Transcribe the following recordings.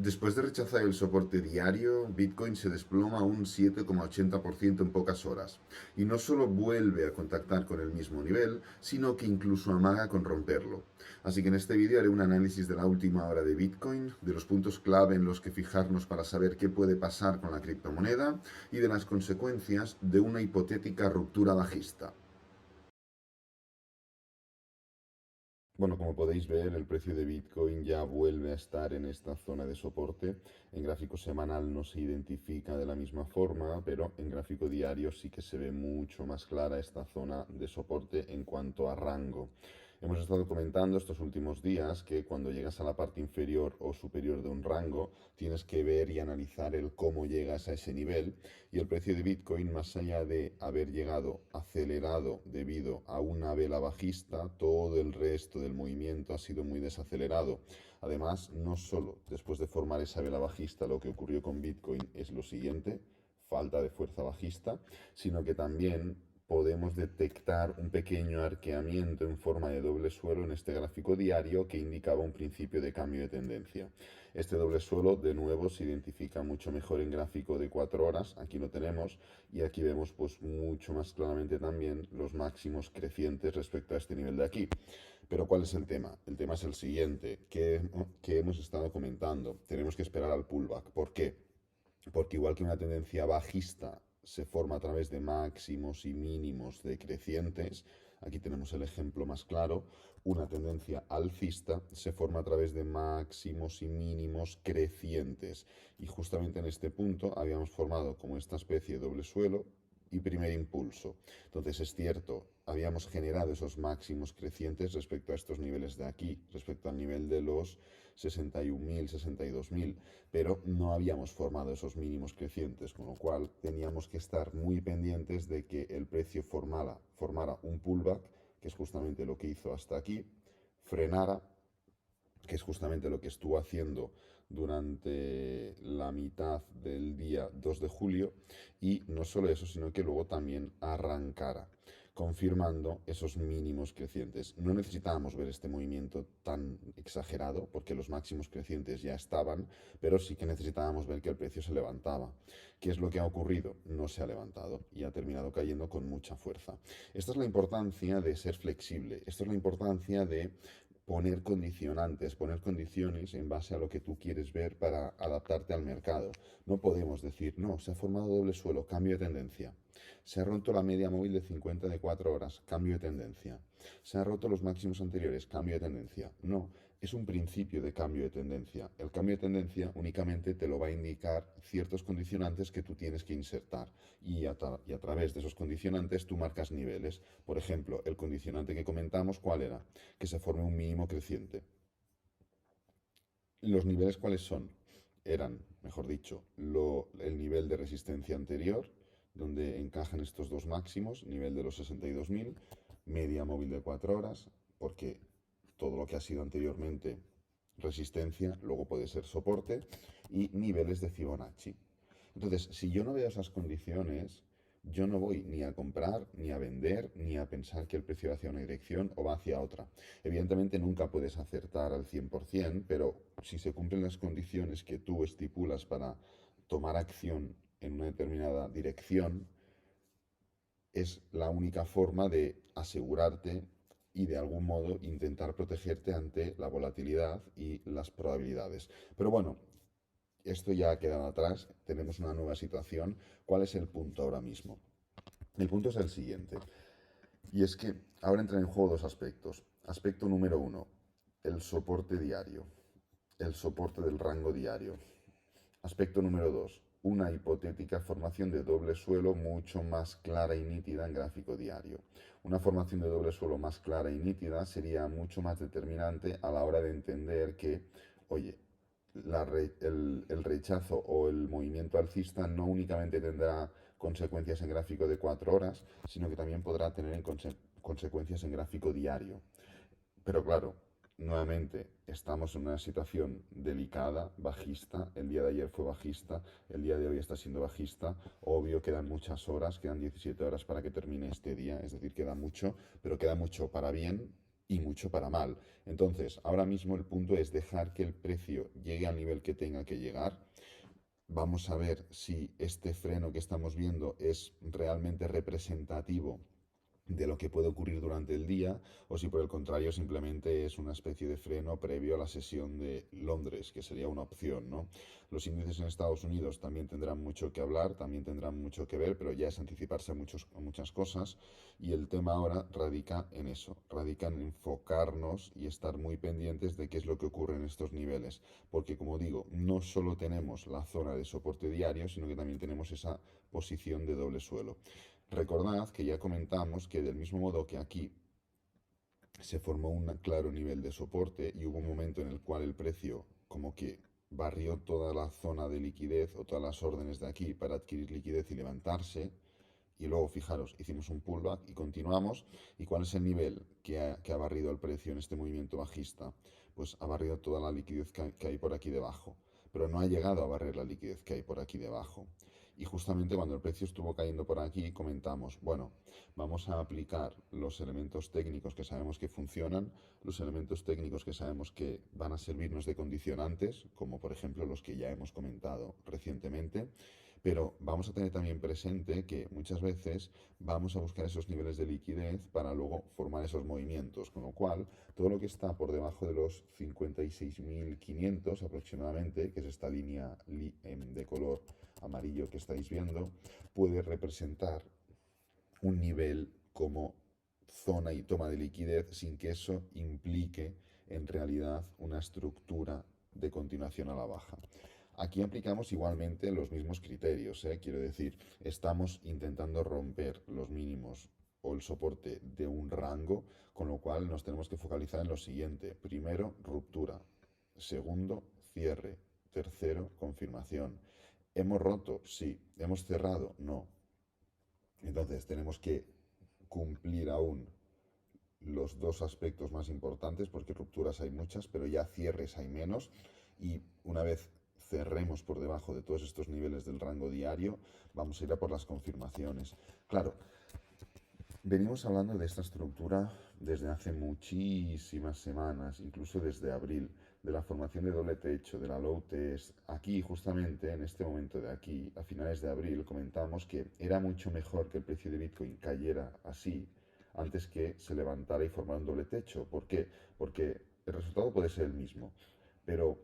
Después de rechazar el soporte diario, Bitcoin se desploma un 7,80% en pocas horas. Y no solo vuelve a contactar con el mismo nivel, sino que incluso amaga con romperlo. Así que en este vídeo haré un análisis de la última hora de Bitcoin, de los puntos clave en los que fijarnos para saber qué puede pasar con la criptomoneda y de las consecuencias de una hipotética ruptura bajista. Bueno, como podéis ver, el precio de Bitcoin ya vuelve a estar en esta zona de soporte. En gráfico semanal no se identifica de la misma forma, pero en gráfico diario sí que se ve mucho más clara esta zona de soporte en cuanto a rango. Hemos estado comentando estos últimos días que cuando llegas a la parte inferior o superior de un rango, tienes que ver y analizar el cómo llegas a ese nivel. Y el precio de Bitcoin, más allá de haber llegado acelerado debido a una vela bajista, todo el resto del movimiento ha sido muy desacelerado. Además, no solo después de formar esa vela bajista, lo que ocurrió con Bitcoin es lo siguiente: falta de fuerza bajista, sino que también podemos detectar un pequeño arqueamiento en forma de doble suelo en este gráfico diario que indicaba un principio de cambio de tendencia. Este doble suelo de nuevo se identifica mucho mejor en gráfico de 4 horas, aquí lo tenemos, y aquí vemos pues mucho más claramente también los máximos crecientes respecto a este nivel de aquí. Pero ¿cuál es el tema? El tema es el siguiente, que hemos estado comentando. Tenemos que esperar al pullback. ¿Por qué? Porque igual que una tendencia bajista se forma a través de máximos y mínimos decrecientes, aquí tenemos el ejemplo más claro, una tendencia alcista se forma a través de máximos y mínimos crecientes. Y justamente en este punto habíamos formado como esta especie de doble suelo y primer impulso. Entonces es cierto, habíamos generado esos máximos crecientes respecto a estos niveles de aquí, respecto al nivel de los 61.000, 62.000, pero no habíamos formado esos mínimos crecientes, con lo cual teníamos que estar muy pendientes de que el precio formara un pullback, que es justamente lo que hizo hasta aquí, frenara, que es justamente lo que estuvo haciendo durante la mitad del día 2 de julio, y no solo eso, sino que luego también arrancara, confirmando esos mínimos crecientes. No necesitábamos ver este movimiento tan exagerado, porque los máximos crecientes ya estaban, pero sí que necesitábamos ver que el precio se levantaba. ¿Qué es lo que ha ocurrido? No se ha levantado y ha terminado cayendo con mucha fuerza. Esta es la importancia de ser flexible, esto es la importancia de poner condicionantes, poner condiciones en base a lo que tú quieres ver para adaptarte al mercado. No podemos decir, no, se ha formado doble suelo, cambio de tendencia. Se ha roto la media móvil de 50 de 4 horas, cambio de tendencia. Se han roto los máximos anteriores, cambio de tendencia. No, es un principio de cambio de tendencia. El cambio de tendencia únicamente te lo va a indicar ciertos condicionantes que tú tienes que insertar. Y a través de esos condicionantes tú marcas niveles. Por ejemplo, el condicionante que comentamos, ¿cuál era? Que se forme un mínimo creciente. ¿Los niveles cuáles son? Eran, mejor dicho, el nivel de resistencia anterior, donde encajan estos dos máximos, nivel de los 62.000, media móvil de 4 horas, porque todo lo que ha sido anteriormente resistencia, luego puede ser soporte, y niveles de Fibonacci. Entonces, si yo no veo esas condiciones, yo no voy ni a comprar, ni a vender, ni a pensar que el precio va hacia una dirección o va hacia otra. Evidentemente nunca puedes acertar al 100%, pero si se cumplen las condiciones que tú estipulas para tomar acción en una determinada dirección, es la única forma de asegurarte y de algún modo intentar protegerte ante la volatilidad y las probabilidades. Pero bueno, esto ya ha quedado atrás, tenemos una nueva situación. ¿Cuál es el punto ahora mismo? El punto es el siguiente, y es que ahora entran en juego dos aspectos. Aspecto número uno, el soporte diario, el soporte del rango diario. Aspecto número dos, una hipotética formación de doble suelo mucho más clara y nítida en gráfico diario. Una formación de doble suelo más clara y nítida sería mucho más determinante a la hora de entender que, oye, el rechazo o el movimiento alcista no únicamente tendrá consecuencias en gráfico de 4 horas, sino que también podrá tener consecuencias en gráfico diario. Pero claro, nuevamente estamos en una situación delicada, bajista. El día de ayer fue bajista, el día de hoy está siendo bajista. Obvio, quedan muchas horas, quedan 17 horas para que termine este día, es decir, queda mucho, pero queda mucho para bien y mucho para mal. Entonces, ahora mismo el punto es dejar que el precio llegue al nivel que tenga que llegar. Vamos a ver si este freno que estamos viendo es realmente representativo de lo que puede ocurrir durante el día o si por el contrario simplemente es una especie de freno previo a la sesión de Londres, que sería una opción, ¿no? Los índices en Estados Unidos también tendrán mucho que hablar, también tendrán mucho que ver, pero ya es anticiparse a muchas cosas y el tema ahora radica en eso, radica en enfocarnos y estar muy pendientes de qué es lo que ocurre en estos niveles, porque como digo, no solo tenemos la zona de soporte diario, sino que también tenemos esa posición de doble suelo. Recordad que ya comentamos que del mismo modo que aquí se formó un claro nivel de soporte y hubo un momento en el cual el precio como que barrió toda la zona de liquidez o todas las órdenes de aquí para adquirir liquidez y levantarse. Y luego, fijaros, hicimos un pullback y continuamos. ¿Y cuál es el nivel que ha barrido el precio en este movimiento bajista? Pues ha barrido toda la liquidez que hay por aquí debajo, pero no ha llegado a barrer la liquidez que hay por aquí debajo. Y justamente cuando el precio estuvo cayendo por aquí, comentamos, bueno, vamos a aplicar los elementos técnicos que sabemos que funcionan, los elementos técnicos que sabemos que van a servirnos de condicionantes, como por ejemplo los que ya hemos comentado recientemente, pero vamos a tener también presente que muchas veces vamos a buscar esos niveles de liquidez para luego formar esos movimientos, con lo cual todo lo que está por debajo de los 56.500 aproximadamente, que es esta línea de color amarillo que estáis viendo, puede representar un nivel como zona y toma de liquidez sin que eso implique en realidad una estructura de continuación a la baja. Aquí aplicamos igualmente los mismos criterios, ¿eh? Quiero decir, estamos intentando romper los mínimos o el soporte de un rango, con lo cual nos tenemos que focalizar en lo siguiente. Primero, ruptura. Segundo, cierre. Tercero, confirmación. ¿Hemos roto? Sí. ¿Hemos cerrado? No. Entonces tenemos que cumplir aún los dos aspectos más importantes, porque rupturas hay muchas, pero ya cierres hay menos. Y una vez cerremos por debajo de todos estos niveles del rango diario, vamos a ir a por las confirmaciones. Claro, venimos hablando de esta estructura desde hace muchísimas semanas, incluso desde abril, de la formación de doble techo, de la low test. Aquí, justamente, en este momento de aquí, a finales de abril, comentamos que era mucho mejor que el precio de Bitcoin cayera así antes que se levantara y formara un doble techo. ¿Por qué? Porque el resultado puede ser el mismo, pero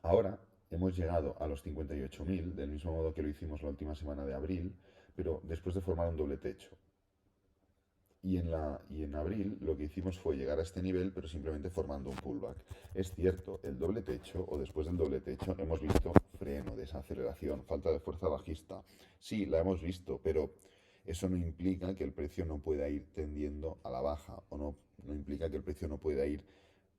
ahora hemos llegado a los 58.000, del mismo modo que lo hicimos la última semana de abril, pero después de formar un doble techo. Y en abril lo que hicimos fue llegar a este nivel, pero simplemente formando un pullback. Es cierto, el doble techo o después del doble techo hemos visto freno, desaceleración, falta de fuerza bajista. Sí, la hemos visto, pero eso no implica que el precio no pueda ir tendiendo a la baja o no implica que el precio no pueda ir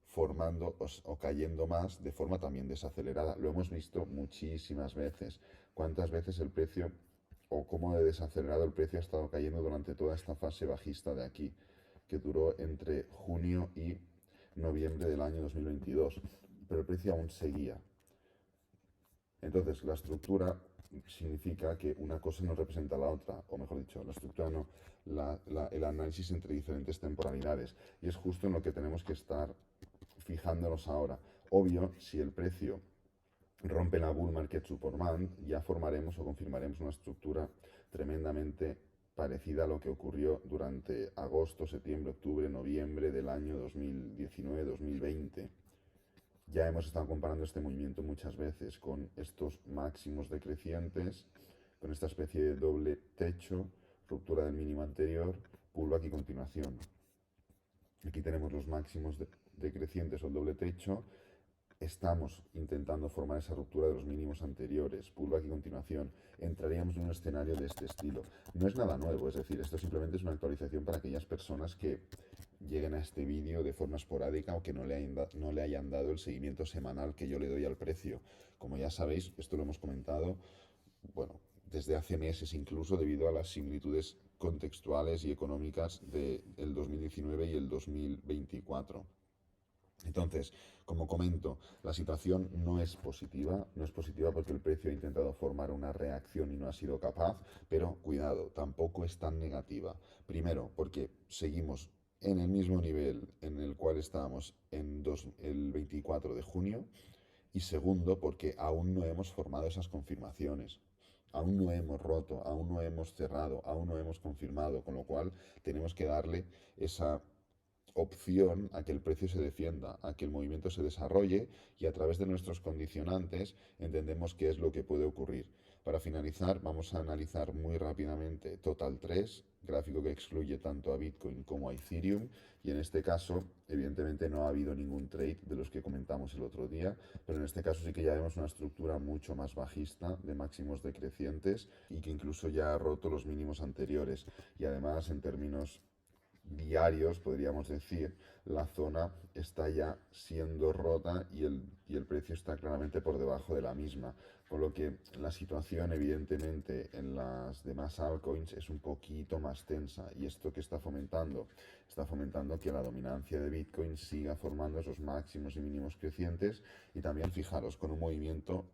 formando o cayendo más de forma también desacelerada. Lo hemos visto muchísimas veces. ¿Cuántas veces el precio o cómo de desacelerado el precio ha estado cayendo durante toda esta fase bajista de aquí, que duró entre junio y noviembre del año 2022? Pero el precio aún seguía. Entonces, la estructura significa que una cosa no representa la otra, o mejor dicho, la estructura no, el análisis entre diferentes temporalidades. Y es justo en lo que tenemos que estar fijándonos ahora. Obvio, si el precio rompe la bull market support ya formaremos o confirmaremos una estructura tremendamente parecida a lo que ocurrió durante agosto, septiembre, octubre, noviembre del año 2019-2020. Ya hemos estado comparando este movimiento muchas veces con estos máximos decrecientes, con esta especie de doble techo, ruptura del mínimo anterior, pullback y continuación. Aquí tenemos los máximos decrecientes o el doble techo. Estamos intentando formar esa ruptura de los mínimos anteriores, pullback y continuación. Entraríamos en un escenario de este estilo. No es nada nuevo, es decir, esto simplemente es una actualización para aquellas personas que lleguen a este vídeo de forma esporádica o que no le hayan dado el seguimiento semanal que yo le doy al precio. Como ya sabéis, esto lo hemos comentado, bueno, desde hace meses incluso, debido a las similitudes contextuales y económicas del 2019 y el 2024. Entonces, como comento, la situación no es positiva porque el precio ha intentado formar una reacción y no ha sido capaz, pero cuidado, tampoco es tan negativa. Primero, porque seguimos en el mismo nivel en el cual estábamos el 24 de junio. Y segundo, porque aún no hemos formado esas confirmaciones. Aún no hemos roto, aún no hemos cerrado, aún no hemos confirmado, con lo cual tenemos que darle esa opción a que el precio se defienda, a que el movimiento se desarrolle y a través de nuestros condicionantes entendemos qué es lo que puede ocurrir. Para finalizar, vamos a analizar muy rápidamente Total 3, gráfico que excluye tanto a Bitcoin como a Ethereum, y en este caso, evidentemente no ha habido ningún trade de los que comentamos el otro día, pero en este caso sí que ya vemos una estructura mucho más bajista, de máximos decrecientes, y que incluso ya ha roto los mínimos anteriores. Y además, en términos diarios, podríamos decir, la zona está ya siendo rota y el precio está claramente por debajo de la misma. Por lo que la situación, evidentemente, en las demás altcoins es un poquito más tensa. ¿Y esto que está fomentando? Está fomentando que la dominancia de Bitcoin siga formando esos máximos y mínimos crecientes. Y también, fijaros, con un movimiento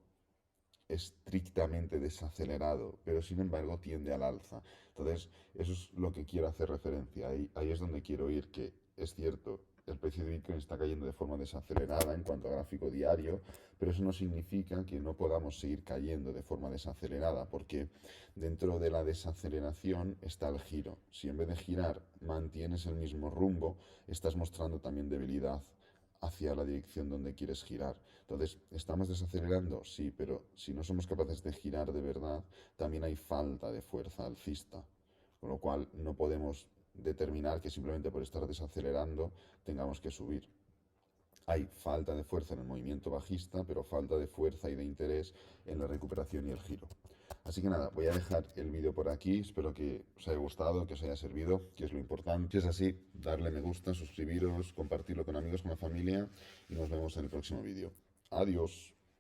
estrictamente desacelerado, pero sin embargo tiende al alza. Entonces, eso es lo que quiero hacer referencia. Ahí es donde quiero ir, que es cierto, el precio de Bitcoin está cayendo de forma desacelerada en cuanto a gráfico diario, pero eso no significa que no podamos seguir cayendo de forma desacelerada, porque dentro de la desaceleración está el giro. Si en vez de girar mantienes el mismo rumbo, estás mostrando también debilidad hacia la dirección donde quieres girar. Entonces, ¿estamos desacelerando? Sí, pero si no somos capaces de girar de verdad, también hay falta de fuerza alcista. Con lo cual, no podemos determinar que simplemente por estar desacelerando tengamos que subir. Hay falta de fuerza en el movimiento bajista, pero falta de fuerza y de interés en la recuperación y el giro. Así que nada, voy a dejar el vídeo por aquí, espero que os haya gustado, que os haya servido, que es lo importante. Si es así, darle me gusta, suscribiros, compartirlo con amigos, con la familia y nos vemos en el próximo vídeo. Adiós.